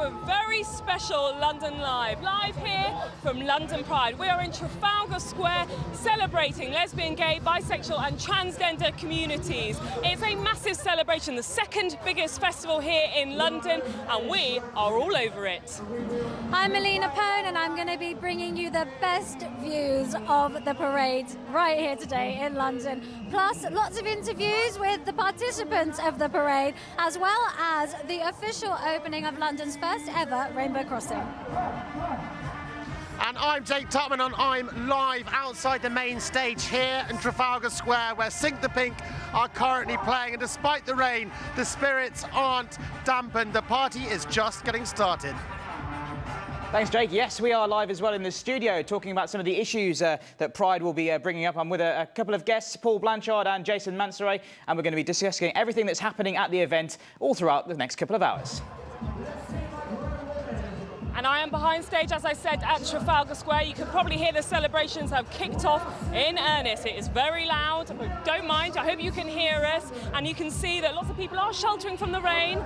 a very special London Live here from London Pride. We are in Trafalgar Square celebrating lesbian, gay, bisexual and transgender communities. It's a massive celebration, the second biggest festival here in London, and we are all over it. I'm Melina Pone and I'm going to be bringing you the best views of the parade right here today in London. Plus lots of interviews with the participants of the parade, as well as the official opening of London's first ever Rainbow Crossing. And I'm Jake Tutman and I'm live outside the main stage here in Trafalgar Square, where Sink the Pink are currently playing, and despite the rain, the spirits aren't dampened. The party is just getting started. Thanks, Jake. Yes, we are live as well in the studio, talking about some of the issues that Pride will be bringing up. I'm with a couple of guests, Paul Blanchard and Jason Mansoray, and we're going to be discussing everything that's happening at the event all throughout the next couple of hours. And I am behind stage, as I said, at Trafalgar Square. You can probably hear the celebrations have kicked off in earnest. It is very loud, but don't mind. I hope you can hear us. And you can see that lots of people are sheltering from the rain.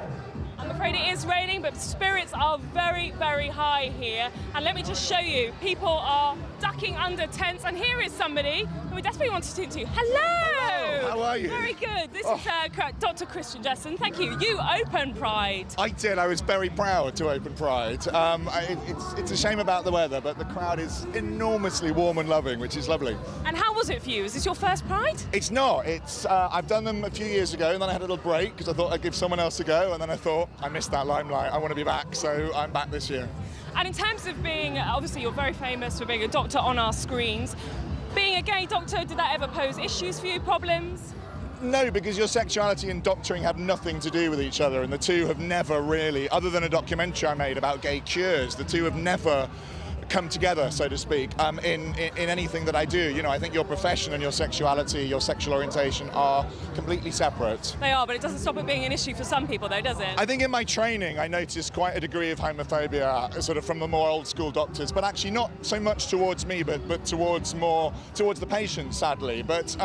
I'm afraid it is raining, but spirits are very, very high here. And let me just show you, people are ducking under tents. And here is somebody who we desperately want to talk to. Hello! How are you? Very good. This is Dr. Christian Jessen. Thank you. You opened Pride. I did. I was very proud to open Pride. It's a shame about the weather, but the crowd is enormously warm and loving, which is lovely. And how was it for you? Is this your first Pride? It's not. I've done them a few years ago, and then I had a little break because I thought I'd give someone else a go, and then I thought, I missed that limelight. I want to be back, so I'm back this year. And in terms of being, obviously you're very famous for being a doctor on our screens. Being a gay doctor, did that ever pose issues for you, problems? No, because your sexuality and doctoring have nothing to do with each other, and the two have never really, other than a documentary I made about gay cures, the two have never come together, so to speak, in anything that I do. You know, I think your profession and your sexuality, your sexual orientation are completely separate. They are, but it doesn't stop it being an issue for some people though, does it? I think in my training I noticed quite a degree of homophobia, sort of from the more old school doctors, but actually not so much towards me, but towards the patients, sadly. But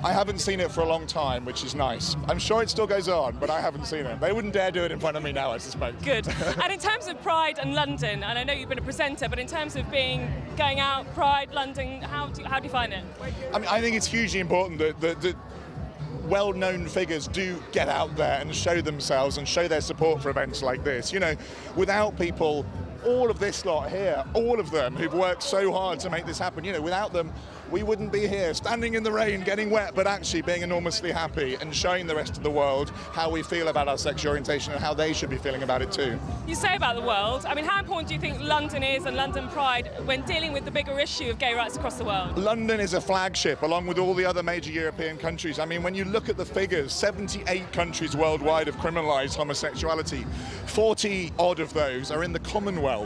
I haven't seen it for a long time, which is nice. I'm sure it still goes on, but I haven't seen it. They wouldn't dare do it in front of me now, I suspect. Good. And in terms of Pride and London, and I know you've been a presenter, but in terms of going out, Pride, London, how do you find it? I mean, I think it's hugely important that well-known figures do get out there and show themselves and show their support for events like this. You know, without people, all of this lot here, all of them who've worked so hard to make this happen, you know, without them, we wouldn't be here, standing in the rain, getting wet, but actually being enormously happy and showing the rest of the world how we feel about our sexual orientation and how they should be feeling about it too. You say about the world, I mean, how important do you think London is and London Pride when dealing with the bigger issue of gay rights across the world? London is a flagship, along with all the other major European countries. I mean, when you look at the figures, 78 countries worldwide have criminalised homosexuality. 40 odd of those are in the Commonwealth.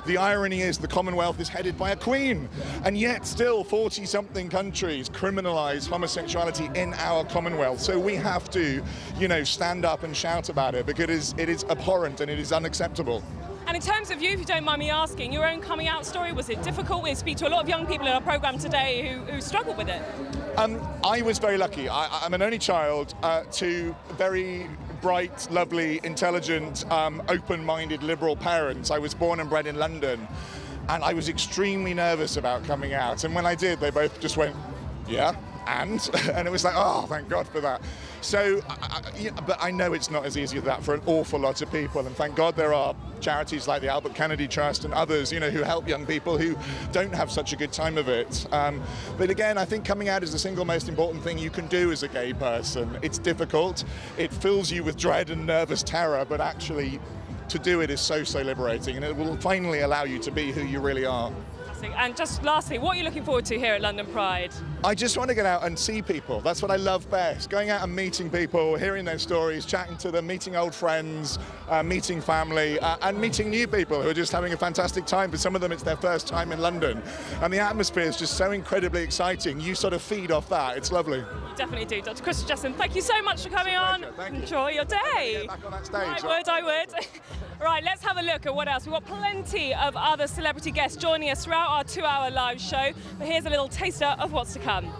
The irony is the Commonwealth is headed by a queen, and yet still 40-something countries criminalise homosexuality in our Commonwealth. So we have to, you know, stand up and shout about it, because it is abhorrent and it is unacceptable. And in terms of you, if you don't mind me asking, your own coming out story, was it difficult? We speak to a lot of young people in our programme today who struggled with it. I was very lucky. I'm an only child to very bright, lovely, intelligent, open-minded, liberal parents. I was born and bred in London, and I was extremely nervous about coming out. And when I did, they both just went, yeah, and it was like, oh, thank God for that. So, but I know it's not as easy as that for an awful lot of people, and thank God there are charities like the Albert Kennedy Trust and others, you know, who help young people who don't have such a good time of it. But again, I think coming out is the single most important thing you can do as a gay person. It's difficult, it fills you with dread and nervous terror, but actually to do it is so liberating, and it will finally allow you to be who you really are. And just lastly, what are you looking forward to here at London Pride? I just want to get out and see people. That's what I love best. Going out and meeting people, hearing their stories, chatting to them, meeting old friends, meeting family, and meeting new people who are just having a fantastic time. For some of them, it's their first time in London. And the atmosphere is just so incredibly exciting. You sort of feed off that. It's lovely. You definitely do. Dr. Christian Jessen, thank you so much for coming on. Enjoy your day. Get back on that stage. I would. Right, let's have a look at what else. We've got plenty of other celebrity guests joining us throughout our 2-hour live show. But here's a little taster of what's to come.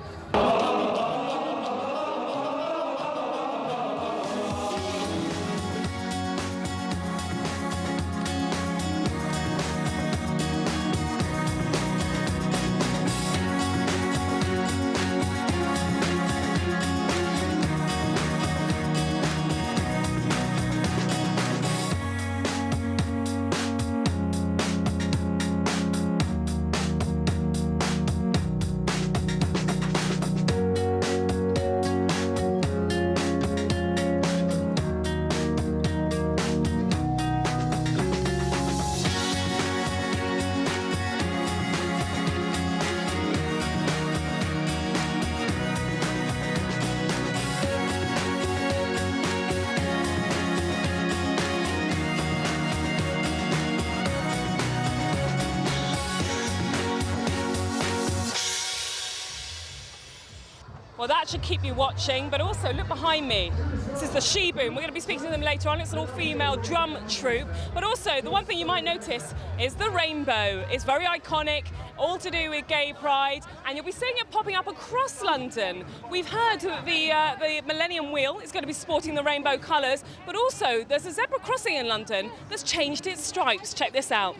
Well, that should keep you watching, but also look behind me. This is the She Boom. We're going to be speaking to them later on. It's an all-female drum troupe. But also, the one thing you might notice is the rainbow. It's very iconic, all to do with gay pride, and you'll be seeing it popping up across London. We've heard that the Millennium Wheel is going to be sporting the rainbow colours, but also there's a zebra crossing in London that's changed its stripes. Check this out.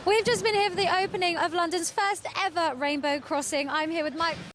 We've just been here for the opening of London's first ever rainbow crossing. I'm here with Mike.